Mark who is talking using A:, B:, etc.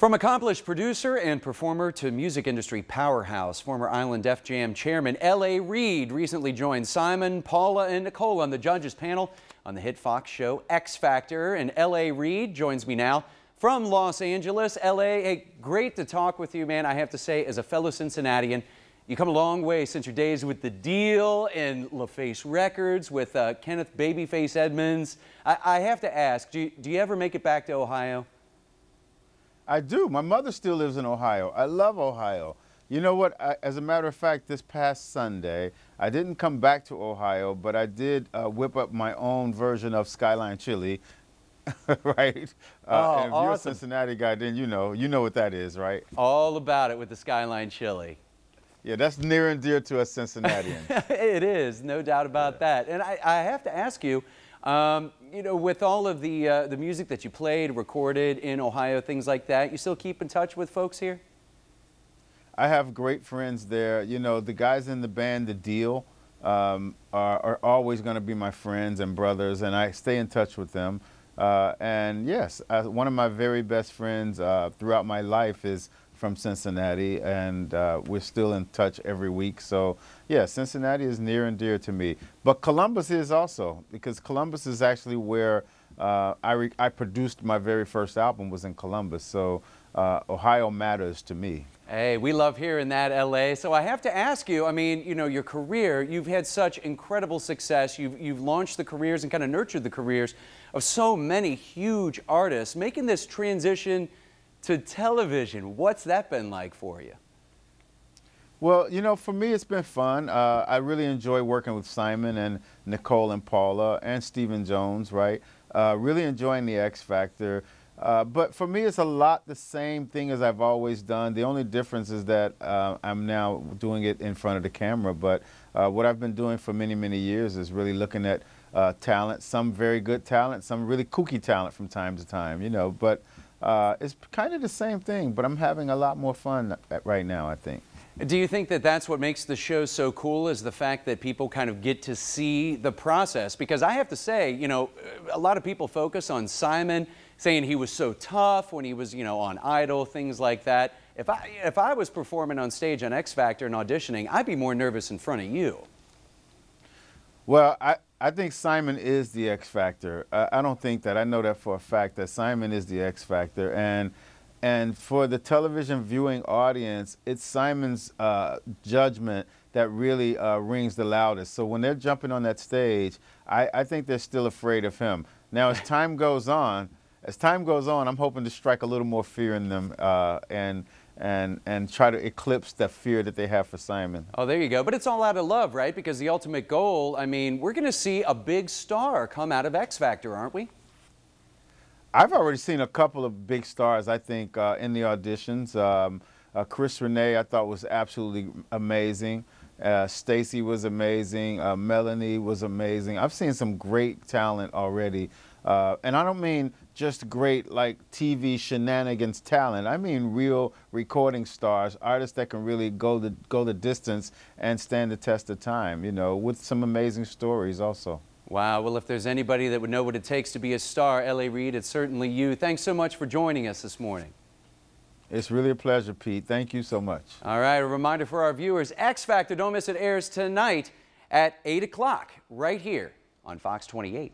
A: From accomplished producer and performer to music industry powerhouse, former Island Def Jam chairman L.A. Reid recently joined Simon, Paula, and Nicole on the judges panel on the hit Fox show X Factor. And L.A. Reid joins me now from Los Angeles. L.A., hey, great to talk with you, man. I have to say, as a fellow Cincinnatian, you come a long way since your days with The Deal and LaFace Records with Kenneth Babyface Edmonds. I have to ask, do you ever make it back to Ohio?
B: I do. My mother still lives in Ohio. I love Ohio. You know what? As a matter of fact, this past Sunday, I didn't come back to Ohio, but I did whip up my own version of Skyline Chili, right? And if
A: awesome.
B: you're a Cincinnati guy, then you know what that is, right?
A: All about it with the Skyline Chili.
B: Yeah, that's near and dear to us Cincinnatians.
A: It is, no doubt about that. And I have to ask you, you know, with all of the music that you played, recorded in Ohio, things like that, you still keep in touch with folks here?
B: I have great friends there. You know, the guys in the band, The Deal, are always going to be my friends and brothers, and I stay in touch with them. And yes, one of my very best friends throughout my life is from Cincinnati, and we're still in touch every week. So yeah, Cincinnati is near and dear to me. But Columbus is also, because Columbus is actually where I produced my very first album, was in Columbus. So Ohio matters to me.
A: Hey, we love hearing that, L.A. So I have to ask you, I mean, you know, your career, you've had such incredible success. You've launched the careers and kind of nurtured the careers of so many huge artists. Making this transition to television, what's that been like for you?
B: Well, you know, for me, it's been fun. I really enjoy working with Simon and Nicole and Paula and Stephen Jones, right? Really enjoying the X Factor. But for me, it's a lot the same thing as I've always done. The only difference is that I'm now doing it in front of the camera. But what I've been doing for many, many years is really looking at talent, some very good talent, some really kooky talent from time to time, you know. But it's kind of the same thing, but I'm having a lot more fun right now, I think.
A: Do you think that that's what makes the show so cool, is the fact that people kind of get to see the process? Because I have to say, you know, a lot of people focus on Simon, saying he was so tough when he was, you know, on Idol, things like that. If I was performing on stage on X Factor and auditioning, I'd be more nervous in front of you.
B: Well, I think Simon is the X Factor. I don't think that. I know that for a fact, that Simon is the X Factor. And for the television viewing audience, it's Simon's judgment that really rings the loudest. So when they're jumping on that stage, I think they're still afraid of him. Now, as time goes on, I'm hoping to strike a little more fear in them and try to eclipse the fear that they have for Simon.
A: Oh, there you go. But it's all out of love, right? Because the ultimate goal, I mean, we're going to see a big star come out of X Factor, aren't we?
B: I've already seen a couple of big stars, I think, in the auditions. Chris Renee, I thought, was absolutely amazing. Stacy was amazing. Melanie was amazing. I've seen some great talent already. And I don't mean just great, like, TV shenanigans talent. I mean real recording stars, artists that can really go the distance and stand the test of time, you know, with some amazing stories also.
A: Wow, well, if there's anybody that would know what it takes to be a star, L.A. Reid, it's certainly you. Thanks so much for joining us this morning.
B: It's really a pleasure, Pete. Thank you so much.
A: All right, a reminder for our viewers, X Factor, don't miss it, airs tonight at 8 o'clock right here on Fox 28.